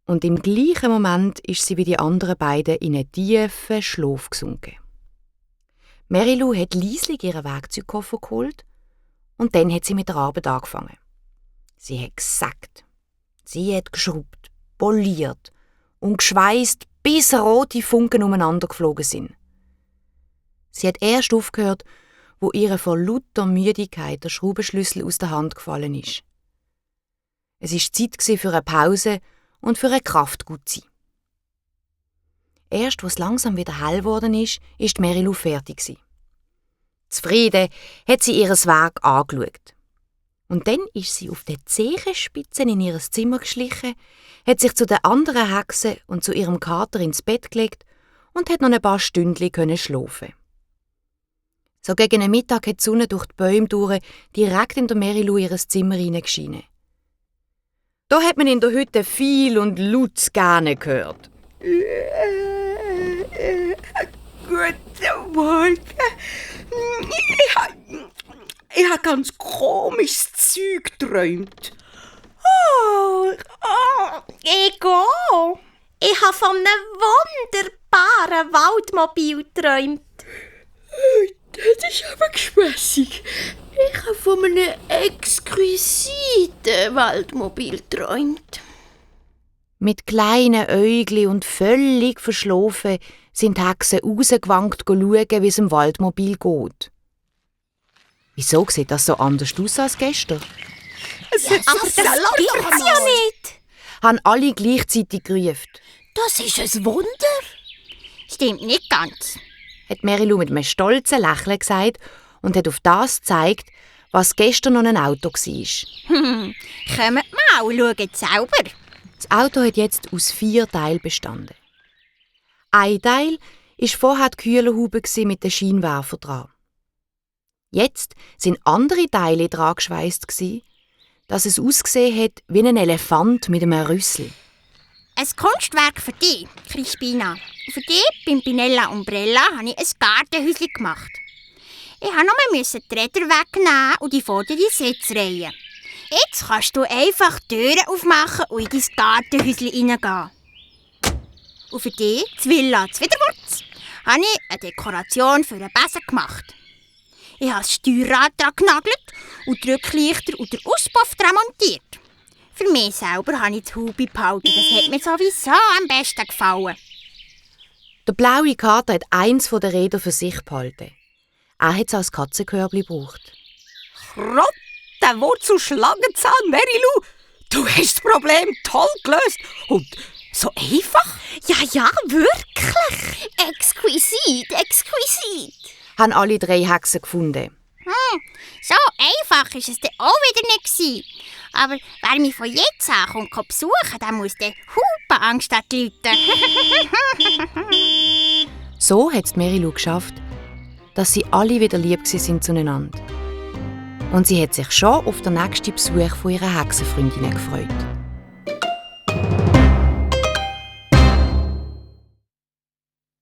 Und im gleichen Moment ist sie wie die anderen beiden in einen tiefen Schlaf gesunken. Mary-Lou hat leislich ihren Werkzeugkoffer geholt und dann hat sie mit der Arbeit angefangen. Sie hat gesägt, sie hat geschraubt, poliert und geschweißt, bis rote Funken umeinander geflogen sind. Sie hat erst aufgehört, wo ihr vor lauter Müdigkeit der Schraubenschlüssel aus der Hand gefallen ist. Es war Zeit für eine Pause und für eine Kraftgutsein. Erst, als es langsam wieder hell geworden ist Mary-Lou fertig. Zufrieden hat sie ihr Werk angeschaut. Und dann ist sie auf den Zehenspitzen in ihr Zimmer geschlichen, hat sich zu den anderen Hexen und zu ihrem Kater ins Bett gelegt und hat noch ein paar Stündchen schlafen. So gegen den Mittag hat die Sonne durch die Bäume durch direkt in der Mary-Lou ihres Zimmer hineingeschienen. Da hat man in der Hütte viel und laut gerne gehört. Guten Morgen. Ich habe ganz komisches Zeug geträumt. Ich gehe. Ich habe von einem wunderbaren Waldmobil geträumt. Das ist aber gespässig. Ich habe von einem exquisiten Waldmobil geträumt. Mit kleinen Äugli und völlig verschlafen sind die Hexen rausgewankt schauen, wie es im Waldmobil geht. Wieso sieht das so anders aus als gestern? Aber das gibt's ja nicht. Haben alle gleichzeitig gerufen. Das ist ein Wunder. Stimmt nicht ganz, Hat Mary-Lou mit einem stolzen Lächeln gesagt und hat auf das gezeigt, was gestern noch ein Auto war. Kommt mal, schaut selber. Das Auto hat jetzt aus 4 Teilen bestanden. Ein Teil war vorher die Kühlerhaube mit den Scheinwerfern dran. Jetzt sind andere Teile dran geschweisst, dass es ausgesehen hat wie ein Elefant mit einem Rüssel. Ein Kunstwerk für dich, Crispina. Für dich, Pimpinella Umbrella, habe ich ein Gartenhäuschen gemacht. Ich musste nur die Räder wegnehmen und die vordere Sitzreihe. Jetzt kannst du einfach die Türen aufmachen und in dein Gartenhäuschen hineingehen. Und für dich, die Villa Zwiderwurz, habe ich eine Dekoration für einen Besen gemacht. Ich habe das Steuerrad dran genagelt und die Rücklichter und den Auspuff dran montiert. Für mich selber habe ich die Haube behalten. Das hat mir sowieso am besten gefallen. Der blaue Kater hat eins der Räder für sich behalten. Er hat es als Katzenkörbli gebraucht. Rotte Wurzel Schlangenzahn, Mary-Lou. Du hast das Problem toll gelöst. Und so einfach. Ja, wirklich. Exquisit. Haben alle 3 Hexen gefunden. So einfach war es dann auch wieder nicht. Aber wer mich von jetzt an kommt besuchen, der muss dann Angst an die Leute. So hat es Mary-Lou geschafft, dass sie alle wieder lieb waren zueinander. Und sie hat sich schon auf den nächsten Besuch von ihrer Hexenfreundinnen gefreut.